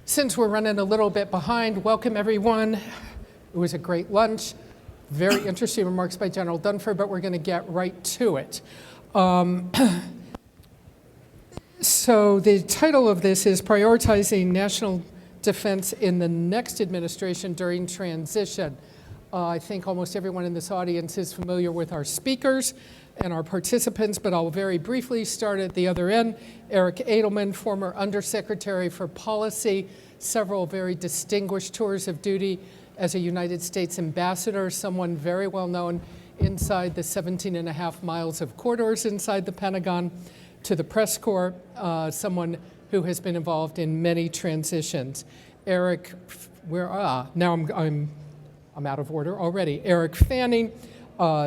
Since we're running a little bit behind, welcome everyone. It was a great lunch. Very interesting remarks by General Dunford, but we're going to get right to it. So the title of this is Prioritizing National Defense in the Next Administration During Transition. I think almost everyone in this audience is familiar with our speakers and our participants, but I'll very briefly start at the other end. Eric Edelman, former Undersecretary for Policy, several very distinguished tours of duty as a United States ambassador, someone very well known inside the 17.5 miles of corridors inside the Pentagon to the press corps, someone who has been involved in many transitions. Eric, now I'm out of order already. Eric Fanning,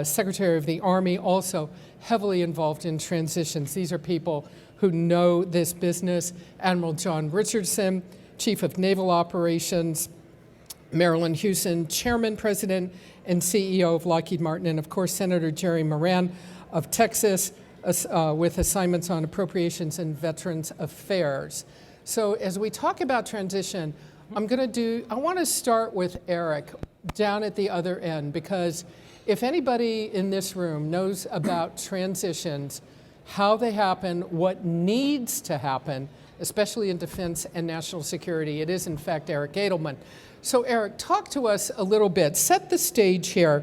Secretary of the Army, also heavily involved in transitions. These are people who know this business. Admiral John Richardson, Chief of Naval Operations. Marillyn Hewson, Chairman, President, and CEO of Lockheed Martin. And of course, Senator Jerry Moran of Texas, with assignments on appropriations and Veterans Affairs. So as we talk about transition, I want to start with Eric down at the other end, because if anybody in this room knows about transitions, how they happen, what needs to happen, especially in defense and national security, it is in fact Eric Edelman. So Eric, talk to us a little bit, set the stage here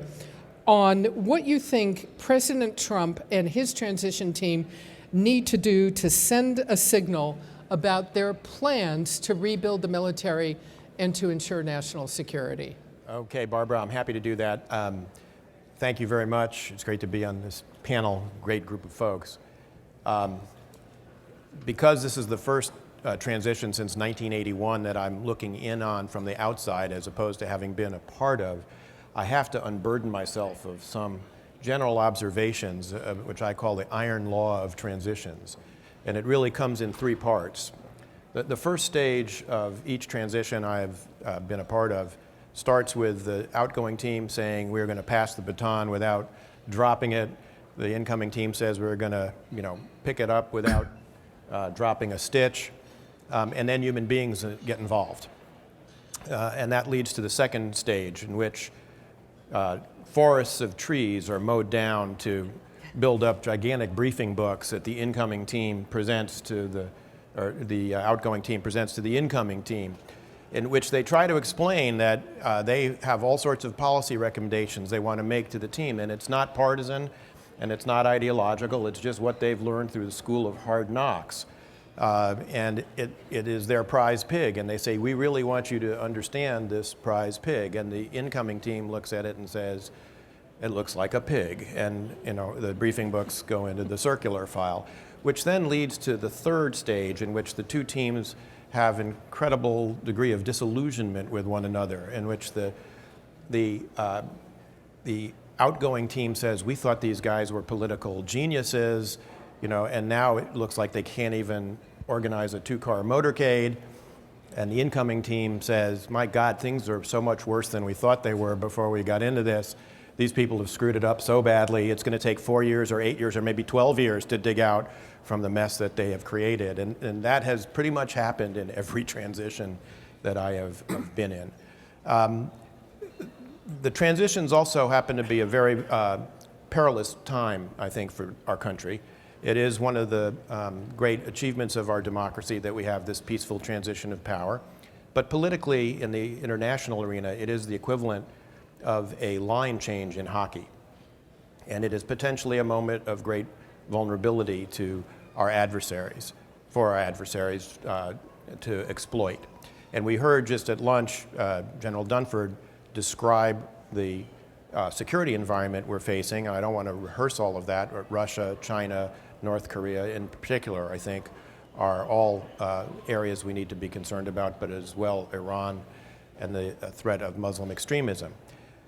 on what you think President Trump and his transition team need to do to send a signal about their plans to rebuild the military and to ensure national security. Okay, Barbara, I'm happy to do that. Thank you very much. It's great to be on this panel, great group of folks. Because this is the first transition since 1981 that I'm looking in on from the outside as opposed to having been a part of, I have to unburden myself of some general observations, which I call the iron law of transitions. And it really comes in three parts. The first stage of each transition I've been a part of starts with the outgoing team saying we're going to pass the baton without dropping it. The incoming team says we're going to, pick it up without dropping a stitch. And then human beings get involved. And that leads to the second stage, in which forests of trees are mowed down to build up gigantic briefing books that the incoming team presents to the outgoing team presents to the incoming team, in which they try to explain that they have all sorts of policy recommendations they want to make to the team, and it's not partisan and it's not ideological, it's just what they've learned through the school of hard knocks. And it is their prize pig, and they say, we really want you to understand this prize pig, and the incoming team looks at it and says, it looks like a pig, and the briefing books go into the circular file, which then leads to the third stage, in which the two teams have incredible degree of disillusionment with one another, in which the outgoing team says, we thought these guys were political geniuses, and now it looks like they can't even organize a two-car motorcade. And the incoming team says, my God, things are so much worse than we thought they were before we got into this. These people have screwed it up so badly, it's going to take 4 years or 8 years or maybe 12 years to dig out from the mess that they have created. And that has pretty much happened in every transition that I have been in. The transitions also happen to be a very perilous time, I think, for our country. It is one of the great achievements of our democracy that we have this peaceful transition of power. But politically, in the international arena, it is the equivalent of a line change in hockey. And it is potentially a moment of great vulnerability to our adversaries, to exploit. And we heard just at lunch, General Dunford describe the security environment we're facing. I don't want to rehearse all of that, but Russia, China, North Korea in particular, I think, are all areas we need to be concerned about, but as well Iran and the threat of Muslim extremism.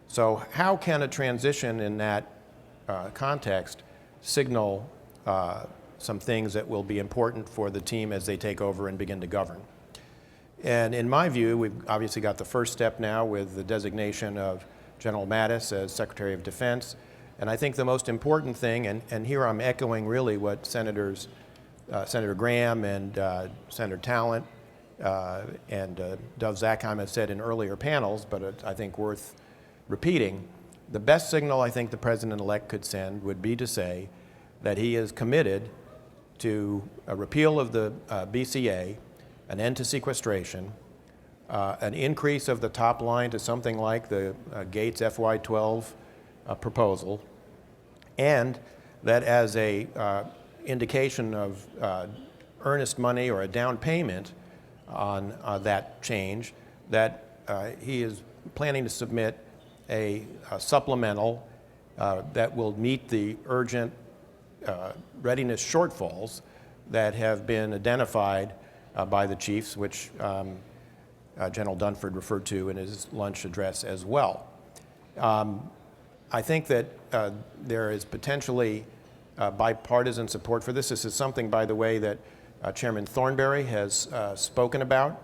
So how can a transition in that context signal some things that will be important for the team as they take over and begin to govern? And in my view, we've obviously got the first step now with the designation of General Mattis as Secretary of Defense. And I think the most important thing, and here I'm echoing really what Senator Graham and Senator Talent and Dov Zakheim has said in earlier panels, but I think worth repeating, the best signal I think the president-elect could send would be to say that he is committed to a repeal of the BCA, an end to sequestration, an increase of the top line to something like the Gates FY12 proposal, and that as a indication of earnest money or a down payment on that change, that he is planning to submit a supplemental that will meet the urgent readiness shortfalls that have been identified by the chiefs, which General Dunford referred to in his lunch address as well. I think that there is potentially bipartisan support for this. This is something, by the way, that Chairman Thornberry has spoken about.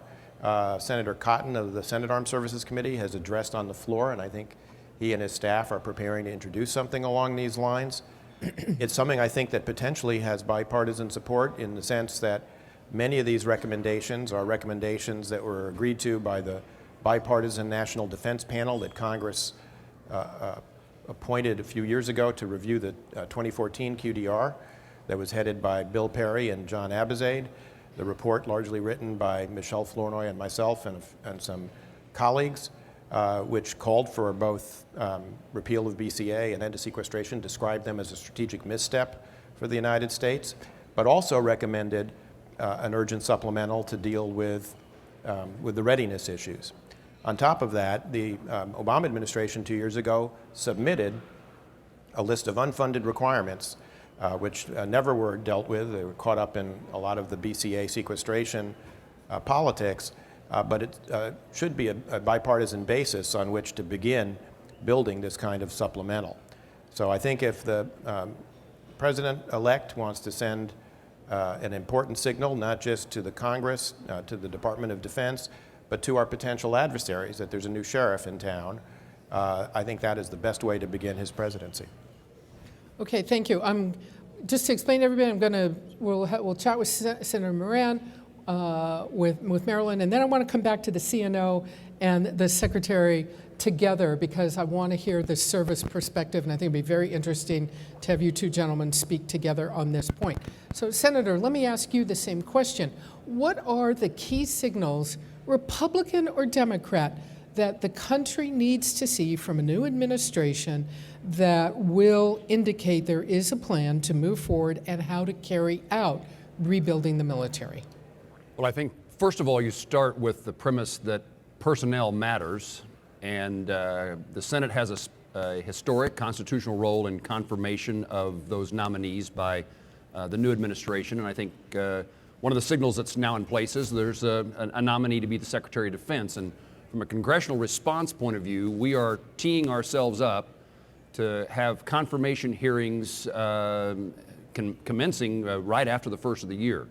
Senator Cotton of the Senate Armed Services Committee has addressed on the floor, and I think he and his staff are preparing to introduce something along these lines. It's something I think that potentially has bipartisan support in the sense that many of these recommendations are recommendations that were agreed to by the bipartisan National Defense Panel that Congress appointed a few years ago to review the 2014 QDR that was headed by Bill Perry and John Abizaid. The report, largely written by Michelle Flournoy and myself and some colleagues, which called for both repeal of BCA and end to sequestration, described them as a strategic misstep for the United States, but also recommended an urgent supplemental to deal with the readiness issues. On top of that, the Obama administration 2 years ago submitted a list of unfunded requirements which never were dealt with. They were caught up in a lot of the BCA sequestration politics, but it should be a bipartisan basis on which to begin building this kind of supplemental. So I think if the president-elect wants to send an important signal, not just to the Congress, to the Department of Defense, but to our potential adversaries that there's a new sheriff in town, I think that is the best way to begin his presidency. Okay, thank you. Just to explain to everybody, we'll chat with Senator Moran, with Marillyn, and then I want to come back to the CNO and the Secretary together because I want to hear the service perspective, and I think it'd be very interesting to have you two gentlemen speak together on this point. So, Senator, let me ask you the same question. What are the key signals, Republican or Democrat, that the country needs to see from a new administration that will indicate there is a plan to move forward and how to carry out rebuilding the military? Well, I think, first of all, you start with the premise that personnel matters, and the Senate has a historic constitutional role in confirmation of those nominees by the new administration, and I think one of the signals that's now in place is there's a nominee to be the Secretary of Defense, and from a congressional response point of view, we are teeing ourselves up to have confirmation hearings commencing right after the first of the year.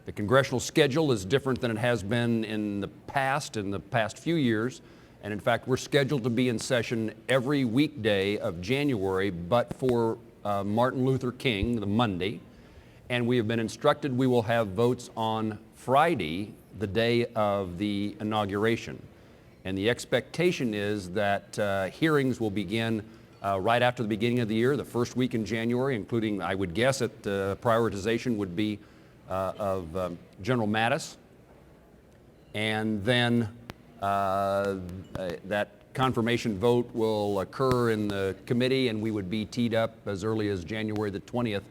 The congressional schedule is different than it has been in the past few years, and in fact, we're scheduled to be in session every weekday of January, but for Martin Luther King, the Monday, and we have been instructed we will have votes on Friday, the day of the inauguration. And the expectation is that hearings will begin right after the beginning of the year, the first week in January, including, I would guess, prioritization would be of General Mattis. And then that confirmation vote will occur in the committee, and we would be teed up as early as January the 20th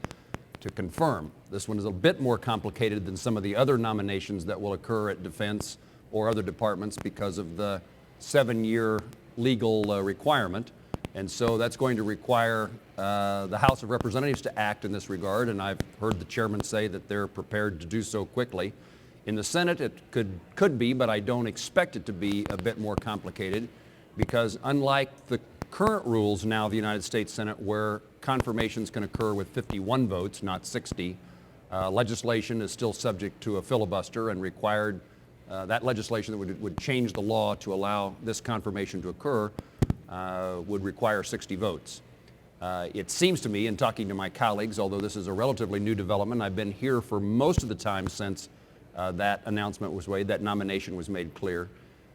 to confirm. This one is a bit more complicated than some of the other nominations that will occur at Defense or other departments because of the 7-year legal requirement. And so that's going to require the House of Representatives to act in this regard, and I've heard the chairman say that they're prepared to do so quickly. In the Senate, it could be, but I don't expect it to be a bit more complicated because unlike the current rules now of the United States Senate where confirmations can occur with 51 votes, not 60, legislation is still subject to a filibuster and required that legislation that would change the law to allow this confirmation to occur would require 60 votes. It seems to me, in talking to my colleagues, although this is a relatively new development, I've been here for most of the time since that announcement was made, that nomination was made clear.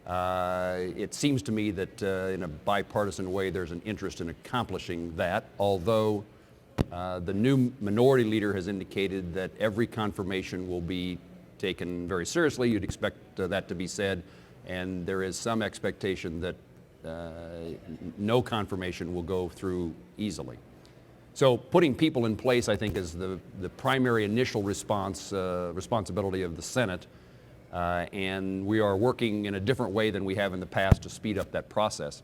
It seems to me that in a bipartisan way there's an interest in accomplishing that, although the new minority leader has indicated that every confirmation will be taken very seriously. You'd expect that to be said, and there is some expectation that no confirmation will go through easily. So putting people in place, I think, is the primary initial responsibility of the Senate, and we are working in a different way than we have in the past to speed up that process.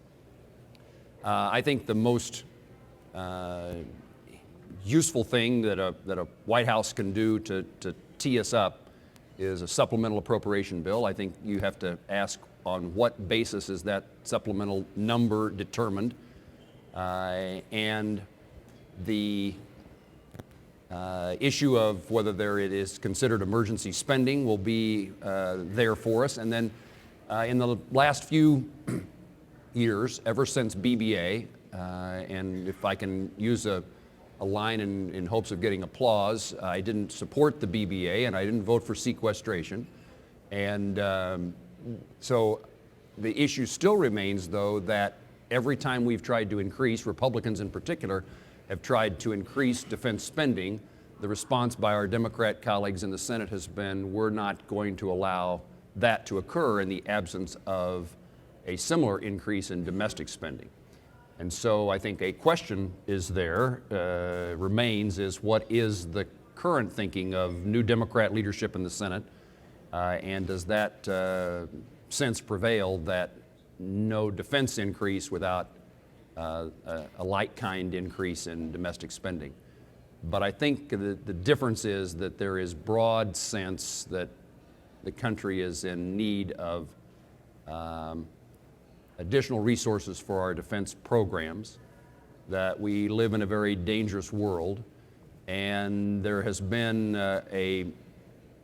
I think the most useful thing that a White House can do to tee us up is a supplemental appropriation bill. I think you have to ask on what basis is that supplemental number determined, and the issue of whether it is considered emergency spending will be there for us. And then in the last few years, ever since BBA, and if I can use a line in hopes of getting applause, I didn't support the BBA and I didn't vote for sequestration. And so the issue still remains, though, that every time we've tried to increase, Republicans in particular, have tried to increase defense spending, the response by our Democrat colleagues in the Senate has been, we're not going to allow that to occur in the absence of a similar increase in domestic spending. And so I think a question remains, is what is the current thinking of new Democrat leadership in the Senate, and does that sense prevail that no defense increase without a like-kind increase in domestic spending? But I think the difference is that there is broad sense that the country is in need of additional resources for our defense programs, that we live in a very dangerous world, and there has been a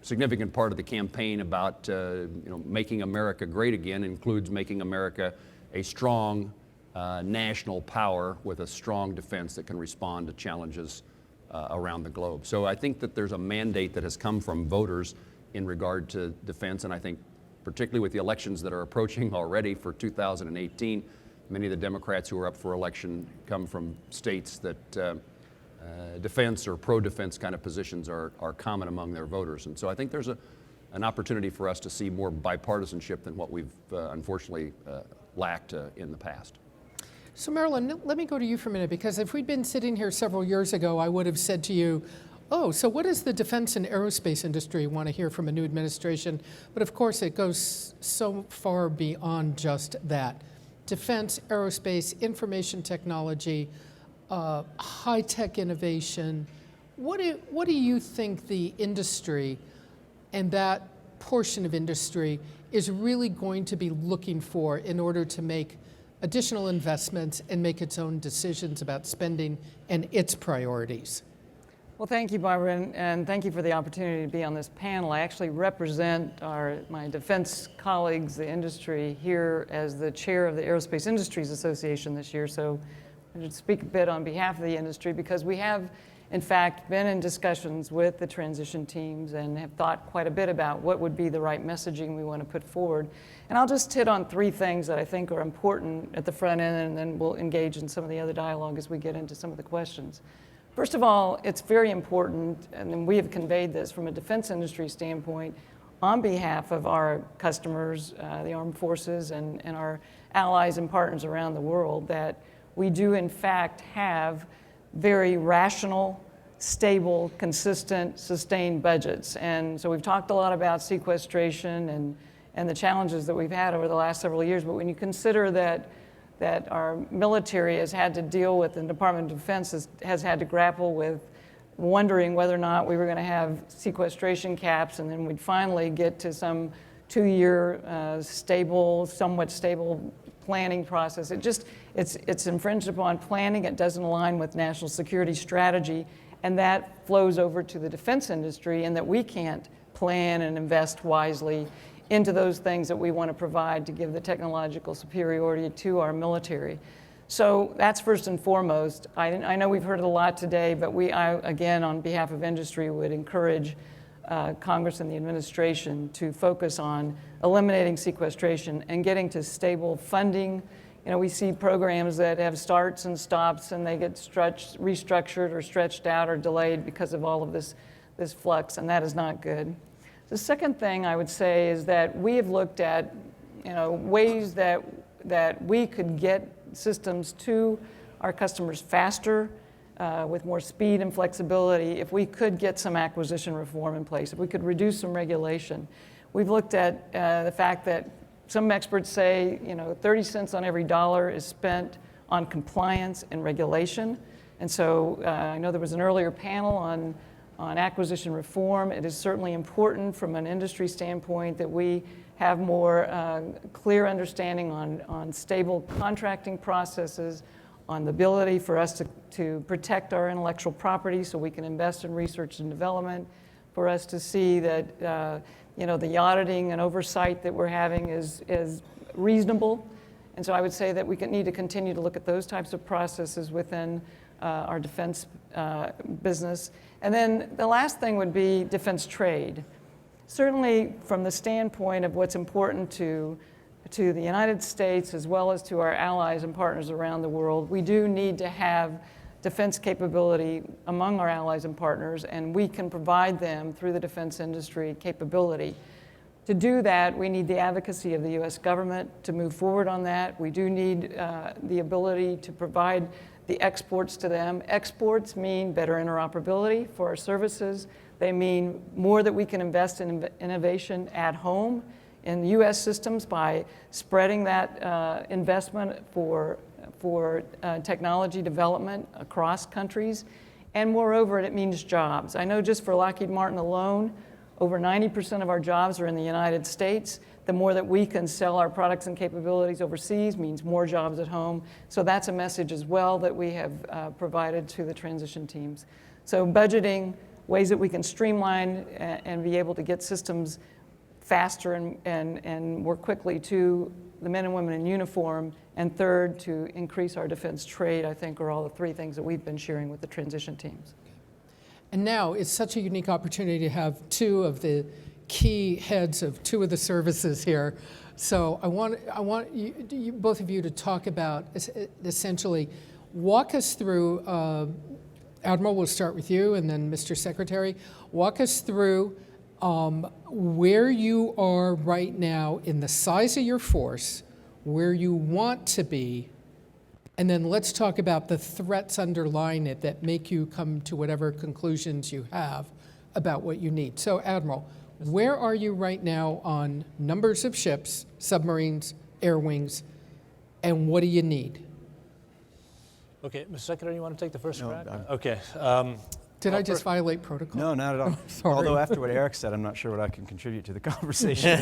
significant part of the campaign about making America great again includes making America a strong national power with a strong defense that can respond to challenges around the globe. So I think that there's a mandate that has come from voters in regard to defense, and I think particularly with the elections that are approaching already for 2018, many of the Democrats who are up for election come from states that defense or pro-defense kind of positions are common among their voters. And so I think there's an opportunity for us to see more bipartisanship than what we've unfortunately lacked in the past. So Marillyn, let me go to you for a minute, because if we'd been sitting here several years ago, I would have said to you, oh, so what does the defense and aerospace industry want to hear from a new administration? But of course, it goes so far beyond just that. Defense, aerospace, information technology, high-tech innovation. What do you think the industry and that portion of industry is really going to be looking for in order to make additional investments and make its own decisions about spending and its priorities? Well, thank you, Barbara, and thank you for the opportunity to be on this panel. I actually represent my defense colleagues, the industry, here as the chair of the Aerospace Industries Association this year. So I should speak a bit on behalf of the industry, because we have, in fact, been in discussions with the transition teams and have thought quite a bit about what would be the right messaging we want to put forward. And I'll just hit on three things that I think are important at the front end, and then we'll engage in some of the other dialogue as we get into some of the questions. First of all, it's very important, and we have conveyed this from a defense industry standpoint, on behalf of our customers, the armed forces, and our allies and partners around the world, that we do in fact have very rational, stable, consistent, sustained budgets. And so we've talked a lot about sequestration and the challenges that we've had over the last several years, but when you consider that our military has had to deal with, and the Department of Defense has had to grapple with wondering whether or not we were going to have sequestration caps, and then we'd finally get to some 2-year somewhat stable planning process. It's infringed upon planning. It doesn't align with national security strategy, and that flows over to the defense industry, and that we can't plan and invest wisely into those things that we want to provide to give the technological superiority to our military. So that's first and foremost. I know we've heard it a lot today, but I, again, on behalf of industry, would encourage Congress and the administration to focus on eliminating sequestration and getting to stable funding. You know, we see programs that have starts and stops and they get restructured or stretched out or delayed because of all of this flux, and that is not good. The second thing I would say is that we have looked at, you know, ways that we could get systems to our customers faster, with more speed and flexibility, if we could get some acquisition reform in place, if we could reduce some regulation. We've looked at the fact that some experts say, you know, 30 cents on every dollar is spent on compliance and regulation. And so I know there was an earlier panel on acquisition reform. It is certainly important from an industry standpoint that we have more clear understanding on stable contracting processes, on the ability for us to protect our intellectual property so we can invest in research and development, for us to see that you know, the auditing and oversight that we're having is reasonable. And so I would say that we need to continue to look at those types of processes within our defense business. And then the last thing would be defense trade. Certainly from the standpoint of what's important to the United States as well as to our allies and partners around the world, we do need to have defense capability among our allies and partners, and we can provide them through the defense industry capability. To do that, we need the advocacy of the U.S. government to move forward on that. We do need the ability to provide the exports to them. Exports mean better interoperability for our services. They mean more that we can invest in innovation at home in U.S. systems by spreading that investment for technology development across countries. And moreover, it means jobs. I know just for Lockheed Martin alone, over 90% of our jobs are in the United States. The more that we can sell our products and capabilities overseas means more jobs at home. So that's a message as well that we have provided to the transition teams. So budgeting, ways that we can streamline and be able to get systems faster and more quickly to the men and women in uniform, and third, to increase our defense trade, I think are all the three things that we've been sharing with the transition teams. And now it's such a unique opportunity to have two of the key heads of two of the services here. So I want you, both of you to talk about, essentially, walk us through, Admiral, we'll start with you, and then Mr. Secretary, walk us through where you are right now in the size of your force, where you want to be, and then let's talk about the threats underlying it that make you come to whatever conclusions you have about what you need. So, Admiral, where are you right now on numbers of ships, submarines, air wings, and what do you need? Okay, Mr. Secretary, you want to take the first crack? Okay. Did I just violate protocol? No, not at all. Sorry. Although after what Eric said, I'm not sure what I can contribute to the conversation.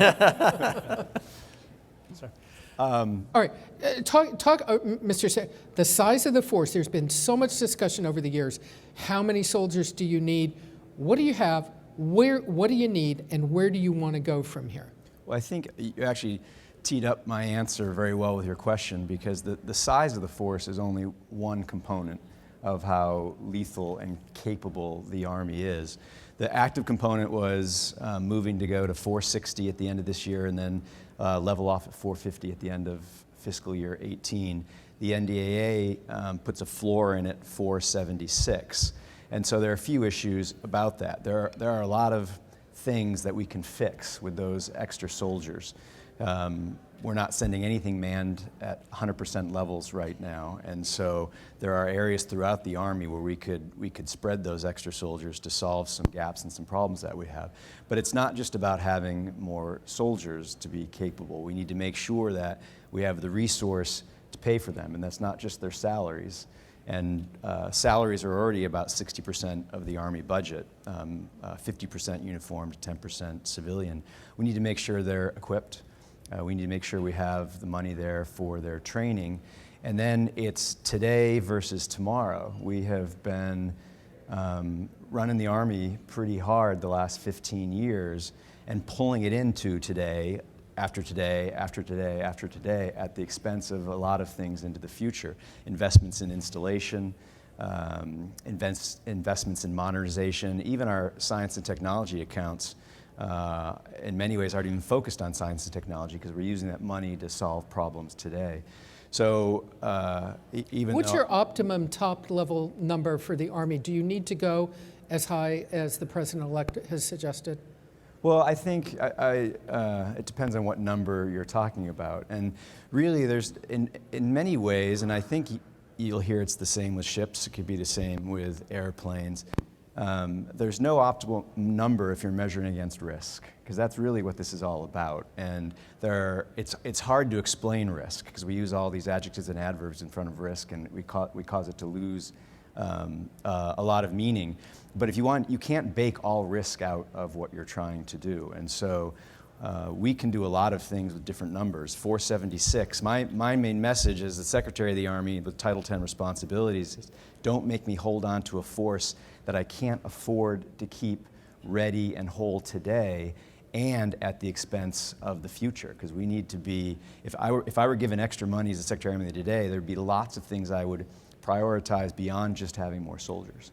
Sorry. All right, Mr. The size of the force, there's been so much discussion over the years. How many soldiers do you need? What do you have? What do you need? And where do you want to go from here? Well, I think you actually teed up my answer very well with your question, because the size of the force is only one component of how lethal and capable the Army is. The active component was moving to go to 460 at the end of this year and then level off at 450 at the end of fiscal year 18. The NDAA puts a floor in at 476. And so there are a few issues about that. There are a lot of things that we can fix with those extra soldiers. We're not sending anything manned at 100% levels right now, and so there are areas throughout the Army where we could spread those extra soldiers to solve some gaps and some problems that we have. But it's not just about having more soldiers to be capable. We need to make sure that we have the resource to pay for them, and that's not just their salaries. And salaries are already about 60% of the Army budget, 50% uniformed, 10% civilian. We need to make sure they're equipped. We need to make sure we have the money there for their training. And then it's today versus tomorrow. We have been running the Army pretty hard the last 15 years and pulling it into today, after today, after today, after today, at the expense of a lot of things into the future. Investments in installation, investments in modernization, even our science and technology accounts, in many ways aren't even focused on science and technology because we're using that money to solve problems today. So even What's though, your optimum top-level number for the Army? Do you need to go as high as the President-elect has suggested? well, I think it depends on what number you're talking about. And really there's, in many ways, and I think you'll hear it's the same with ships, it could be the same with airplanes, there's no optimal number if you're measuring against risk, because that's really what this is all about. And it's hard to explain risk, because we use all these adjectives and adverbs in front of risk, and we cause it to lose a lot of meaning. But if you want, you can't bake all risk out of what you're trying to do. And so we can do a lot of things with different numbers. 476, my main message as the Secretary of the Army with Title X responsibilities is don't make me hold on to a force that I can't afford to keep ready and whole today and at the expense of the future. Because we need to be, if I were given extra money as the Secretary of the Army today, there'd be lots of things I would prioritize beyond just having more soldiers.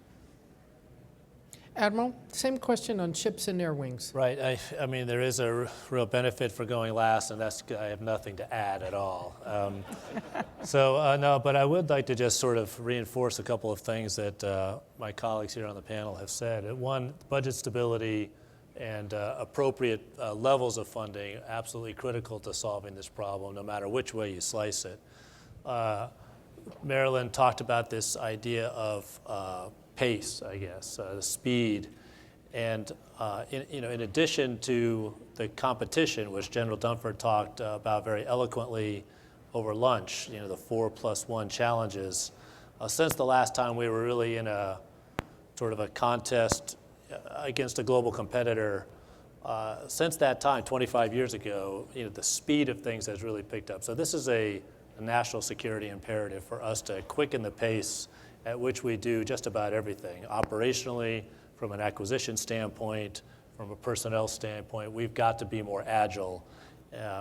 Admiral, same question on ships and air wings. Right. I mean, there is a real benefit for going last, and I have nothing to add at all. No, but I would like to just sort of reinforce a couple of things that my colleagues here on the panel have said. One, budget stability and appropriate levels of funding, absolutely critical to solving this problem, no matter which way you slice it. Marillyn talked about this idea of pace, I guess, the speed, and in addition to the competition, which General Dunford talked about very eloquently over lunch, the 4+1 challenges. Since the last time we were really in a sort of a contest against a global competitor, since that time, 25 years ago, the speed of things has really picked up. So this is a national security imperative for us to quicken the pace at which we do just about everything. Operationally, from an acquisition standpoint, from a personnel standpoint, we've got to be more agile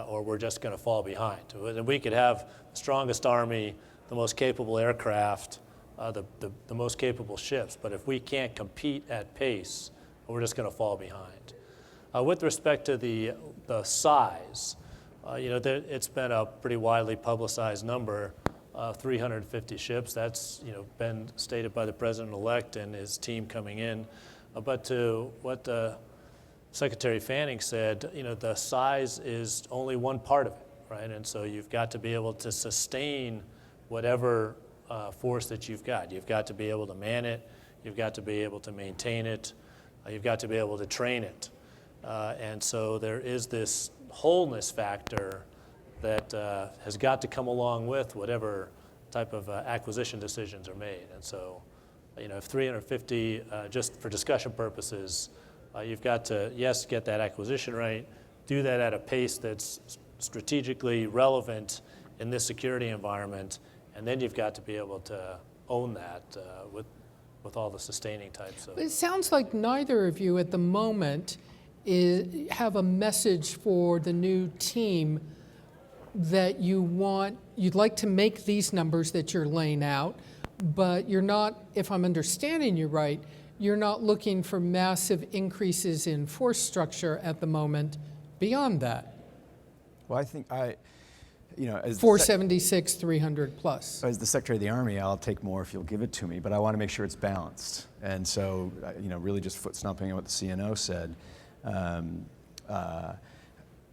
or we're just going to fall behind. And we could have the strongest army, the most capable aircraft, the most capable ships, but if we can't compete at pace, we're just going to fall behind. With respect to the size, it's been a pretty widely publicized number, 350 ships. That's been stated by the President-elect and his team coming in. But to what Secretary Fanning said, the size is only one part of it, right? And so you've got to be able to sustain whatever force that you've got. You've got to be able to man it. You've got to be able to maintain it. You've got to be able to train it. And so there is this wholeness factor that has got to come along with whatever type of acquisition decisions are made. And so, if 350, just for discussion purposes, you've got to, yes, get that acquisition right, do that at a pace that's strategically relevant in this security environment, and then you've got to be able to own that with all the sustaining types of. It sounds like neither of you at the moment have a message for the new team that you'd like to make these numbers that you're laying out, but you're not, if I'm understanding you right, you're not looking for massive increases in force structure at the moment beyond that. Well, I think as 476, 300 plus. As the Secretary of the Army, I'll take more if you'll give it to me, but I want to make sure it's balanced. And so, really just foot stomping on what the CNO said.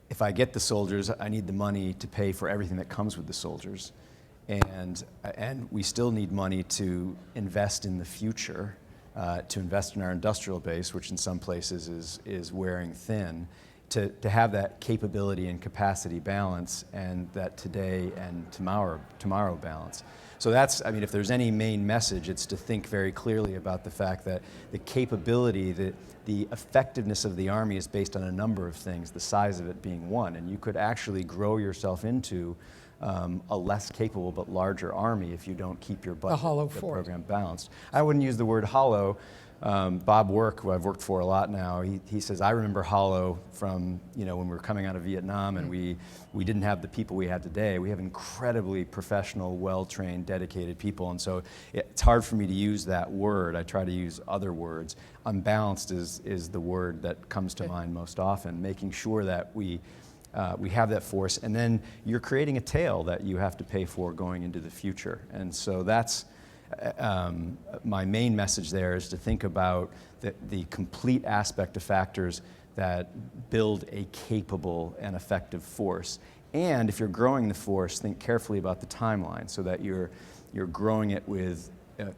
If I get the soldiers, I need the money to pay for everything that comes with the soldiers. And we still need money to invest in the future, to invest in our industrial base, which in some places is wearing thin, to have that capability and capacity balance and that today and tomorrow balance. So that's, if there's any main message, it's to think very clearly about the fact that the capability, the effectiveness of the Army is based on a number of things, the size of it being one. And you could actually grow yourself into a less capable but larger Army if you don't keep your budget hollow fort program balanced. I wouldn't use the word hollow. Bob Work, who I've worked for a lot now, he says, I remember Hollow from, when we were coming out of Vietnam and we didn't have the people we have today. We have incredibly professional, well-trained, dedicated people. And so it's hard for me to use that word. I try to use other words. Unbalanced is the word that comes to mind most often, making sure that we have that force. And then you're creating a tail that you have to pay for going into the future. And so that's my main message there, is to think about the complete aspect of factors that build a capable and effective force. And if you're growing the force, think carefully about the timeline so that you're growing it with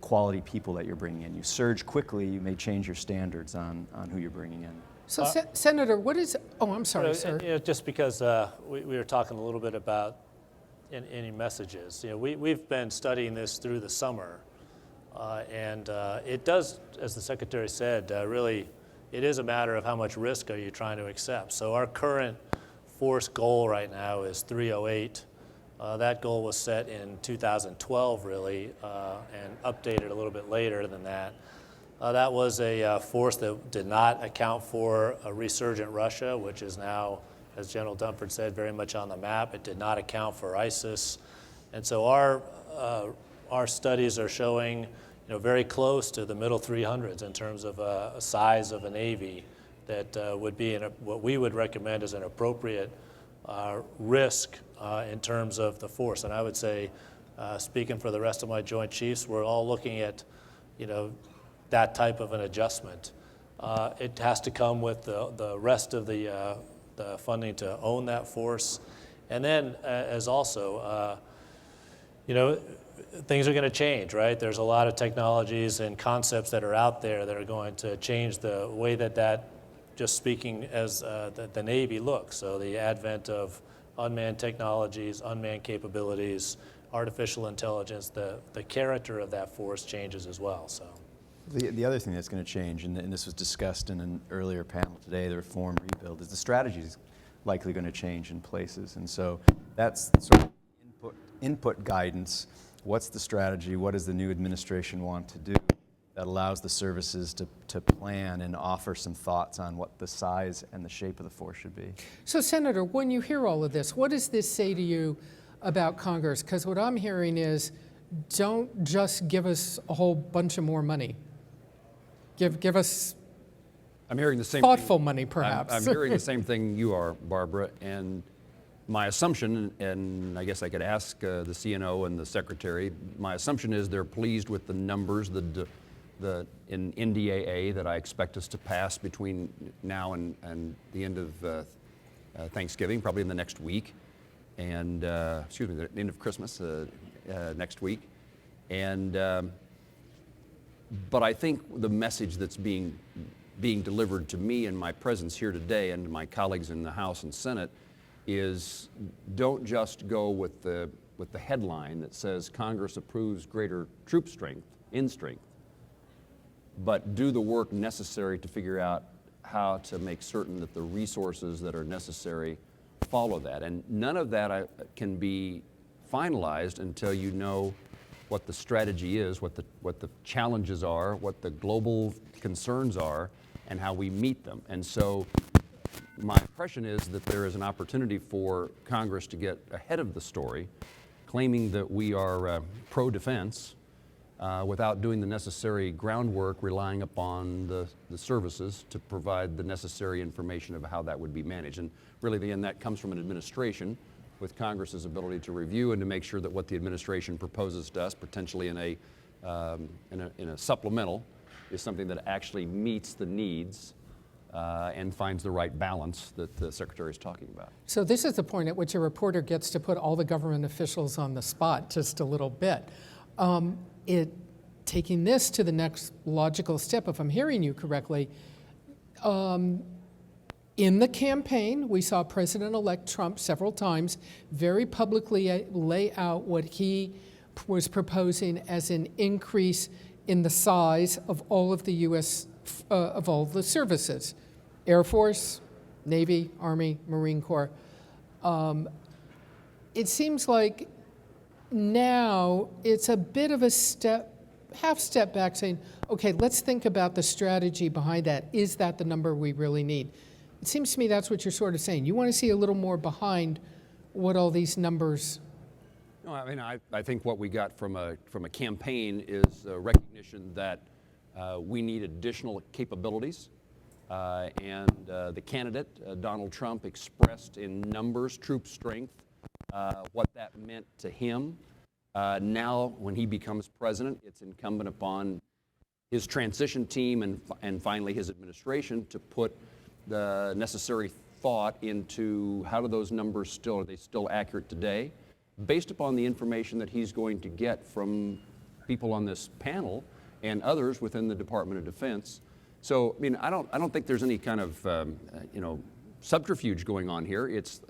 quality people that you're bringing in. You surge quickly, you may change your standards on who you're bringing in. So, Senator, what is, I'm sorry, sir. Just because we were talking a little bit about any messages. We've been studying this through the summer, and it does, as the Secretary said, really, it is a matter of how much risk are you trying to accept. So our current force goal right now is 308. That goal was set in 2012, really, and updated a little bit later than that. That was a force that did not account for a resurgent Russia, which is now, as General Dunford said, very much on the map. It did not account for ISIS. And so our studies are showing very close to the middle 300s in terms of a size of a Navy that would be what we would recommend as an appropriate risk in terms of the force. And I would say, speaking for the rest of my Joint Chiefs, we're all looking at that type of an adjustment. It has to come with the rest of the funding to own that force. And then as also, things are going to change, right? There's a lot of technologies and concepts that are out there that are going to change the way that just speaking as the Navy looks. So the advent of unmanned technologies, unmanned capabilities, artificial intelligence, the character of that force changes as well. So. The other thing that's going to change, and this was discussed in an earlier panel today, the reform rebuild, is the strategy is likely going to change in places. And so that's sort of input guidance. What's the strategy? What does the new administration want to do that allows the services to plan and offer some thoughts on what the size and the shape of the force should be? So, Senator, when you hear all of this, what does this say to you about Congress? Because what I'm hearing is, don't just give us a whole bunch of more money. Give us I'm hearing the same thoughtful thing. money, perhaps. I'm hearing the same thing you are, Barbara, and my assumption, and I guess I could ask the CNO and the Secretary, my assumption is they're pleased with the numbers, in NDAA that I expect us to pass between now and the end of Thanksgiving, probably in the next week, and the end of Christmas next week, and but I think the message that's being delivered to me in my presence here today and to my colleagues in the House and Senate is, don't just go with the headline that says Congress approves greater troop strength, but do the work necessary to figure out how to make certain that the resources that are necessary follow that. And none of that can be finalized until you know what the strategy is, what the challenges are, what the global concerns are, and how we meet them. And so my impression is that there is an opportunity for Congress to get ahead of the story, claiming that we are pro-defense without doing the necessary groundwork, relying upon the services to provide the necessary information of how that would be managed. And really, again, that comes from an administration with Congress's ability to review and to make sure that what the administration proposes to us, potentially in a supplemental, is something that actually meets the needs and finds the right balance that the Secretary is talking about. So this is the point at which a reporter gets to put all the government officials on the spot just a little bit. Taking this to the next logical step, if I'm hearing you correctly, in the campaign, we saw President-elect Trump several times very publicly lay out what he was proposing as an increase in the size of all of the U.S., of all the services, Air Force, Navy, Army, Marine Corps. It seems like now it's a bit of a step half step back saying, okay, let's think about the strategy behind that. Is that the number we really need? It seems to me that's what you're sort of saying. You want to see a little more behind what all these numbers. No, I mean, I think what we got from a campaign is a recognition that we need additional capabilities. And the candidate, Donald Trump, expressed in numbers, troop strength, what that meant to him. Now, when he becomes president, it's incumbent upon his transition team and finally his administration to put the necessary thought into how do those numbers are they still accurate today? Based upon the information that he's going to get from people on this panel and others within the Department of Defense. So, I mean, I don't think there's any kind of, subterfuge going on here. It's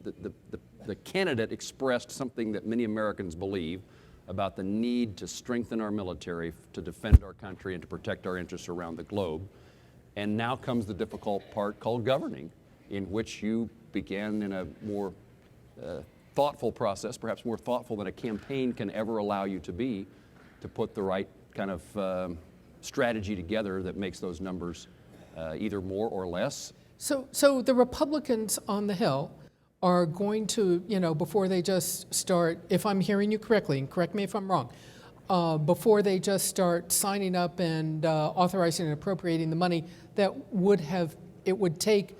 the candidate expressed something that many Americans believe about the need to strengthen our military to defend our country and to protect our interests around the globe. And now comes the difficult part called governing, in which you began in a more thoughtful process, perhaps more thoughtful than a campaign can ever allow you to be, to put the right kind of strategy together that makes those numbers either more or less. So the Republicans on the Hill are going to, before they just start, if I'm hearing you correctly, and correct me if I'm wrong, before they just start signing up and authorizing and appropriating the money that it would take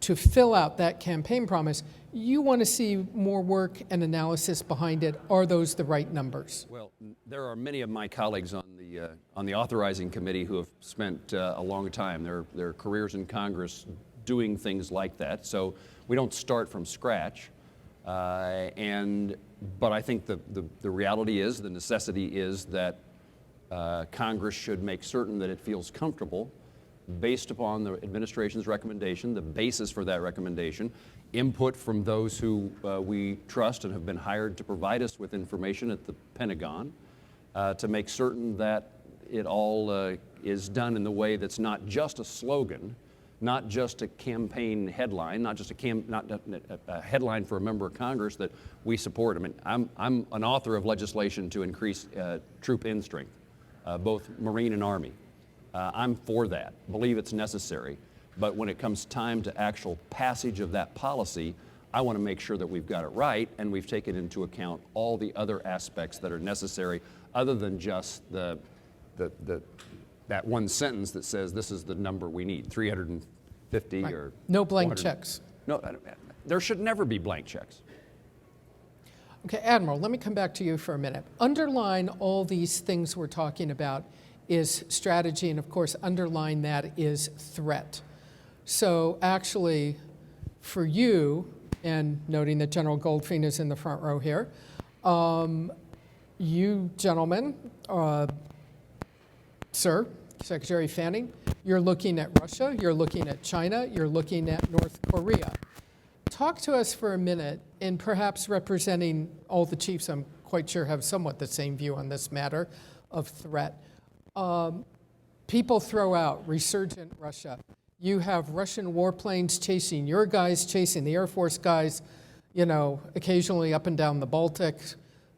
to fill out that campaign promise, you want to see more work and analysis behind it. Are those the right numbers? Well, there are many of my colleagues on the authorizing committee who have spent a long time, their careers in Congress doing things like that. So we don't start from scratch. But I think the reality is, the necessity is that Congress should make certain that it feels comfortable based upon the administration's recommendation, the basis for that recommendation, input from those who we trust and have been hired to provide us with information at the Pentagon, to make certain that it all is done in the way that's not just a slogan, not just a campaign headline, not just a headline for a member of Congress that we support. I mean, I'm an author of legislation to increase troop end strength, both Marine and Army. I'm for that, believe it's necessary. But when it comes time to actual passage of that policy, I want to make sure that we've got it right and we've taken into account all the other aspects that are necessary, other than just that one sentence that says this is the number we need, 350 Right. or No blank 400. checks. No, there should never be blank checks. Okay, Admiral, let me come back to you for a minute. Underline all these things we're talking about is strategy, and of course, underline that is threat. So actually, for you, and noting that General Goldfein is in the front row here, you gentlemen, Sir, Secretary Fanning, you're looking at Russia, you're looking at China, you're looking at North Korea. Talk to us for a minute, and perhaps representing all the chiefs, I'm quite sure have somewhat the same view on this matter of threat. People throw out resurgent Russia. You have Russian warplanes chasing your guys, chasing the Air Force guys, occasionally up and down the Baltic,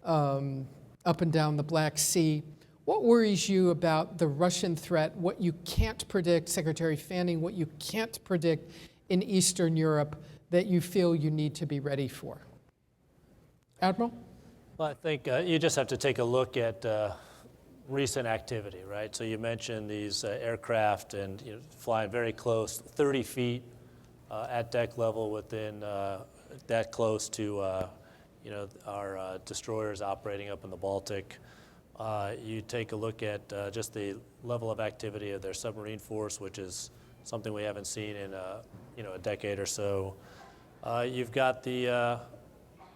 up and down the Black Sea. What worries you about the Russian threat, what you can't predict, Secretary Fanning, what you can't predict in Eastern Europe that you feel you need to be ready for? Admiral? Well, I think you just have to take a look at recent activity, right? So you mentioned these aircraft and flying very close, 30 feet at deck level, within that close to our destroyers operating up in the Baltic. You take a look at just the level of activity of their submarine force, which is something we haven't seen in a decade or so. You've got the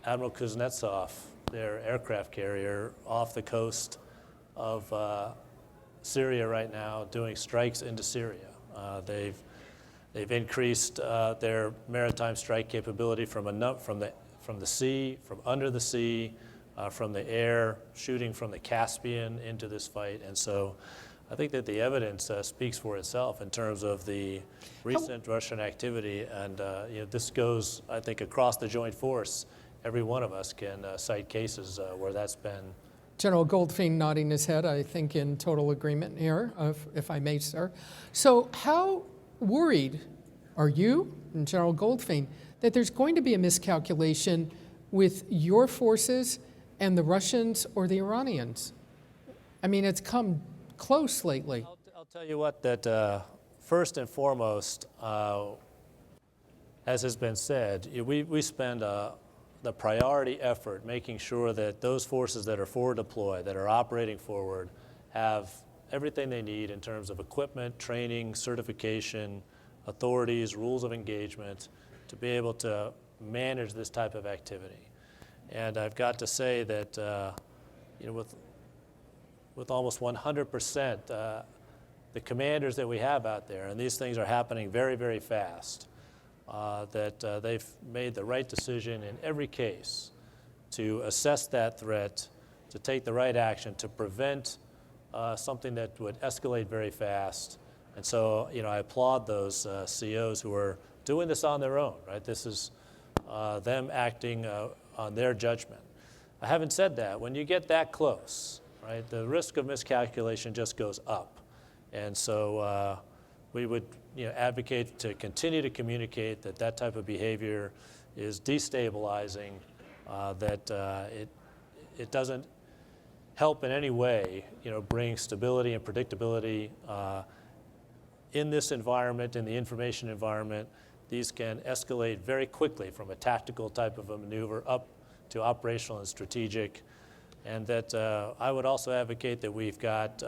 Admiral Kuznetsov, their aircraft carrier, off the coast of Syria right now, doing strikes into Syria. They've increased their maritime strike capability from the sea, from under the sea, from the air, shooting from the Caspian into this fight. And so I think that the evidence speaks for itself in terms of the recent Russian activity. And this goes, I think, across the joint force. Every one of us can cite cases where that's been General Goldfein nodding his head, I think in total agreement here, if I may, sir. So how worried are you and General Goldfein that there's going to be a miscalculation with your forces and the Russians or the Iranians? I mean, it's come close lately. I'll tell you what, that first and foremost, as has been said, we spend the priority effort making sure that those forces that are forward deployed, that are operating forward, have everything they need in terms of equipment, training, certification, authorities, rules of engagement, to be able to manage this type of activity. And I've got to say that with almost 100%, the commanders that we have out there, and these things are happening very, very fast, that they've made the right decision in every case to assess that threat, to take the right action, to prevent something that would escalate very fast. And so, I applaud those COs who are doing this on their own, right? This is them acting on their judgment. Having said that, when you get that close, right, the risk of miscalculation just goes up. And so we would advocate to continue to communicate that type of behavior is destabilizing, that it doesn't help in any way bring stability and predictability in this environment, in the information environment. These can escalate very quickly from a tactical type of a maneuver up to operational and strategic. And that I would also advocate that we've got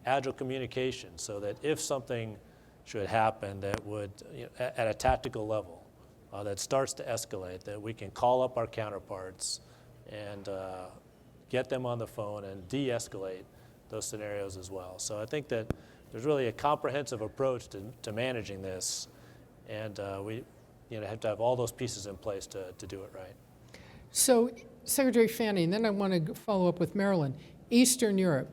agile communication, so that if something should happen that would, at a tactical level, that starts to escalate, that we can call up our counterparts and get them on the phone and de-escalate those scenarios as well. So I think that there's really a comprehensive approach to managing this, and we have to have all those pieces in place to do it right. So, Secretary Fanning, and then I want to follow up with Marillyn. Eastern Europe,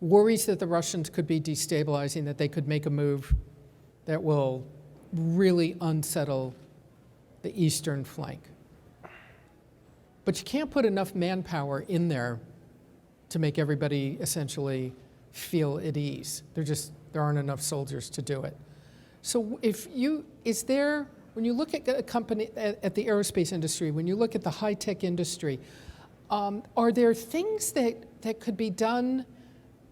worries that the Russians could be destabilizing, that they could make a move that will really unsettle the eastern flank. But you can't put enough manpower in there to make everybody essentially feel at ease. There aren't enough soldiers to do it. So when you look at a company, at the aerospace industry, when you look at the high-tech industry, are there things that could be done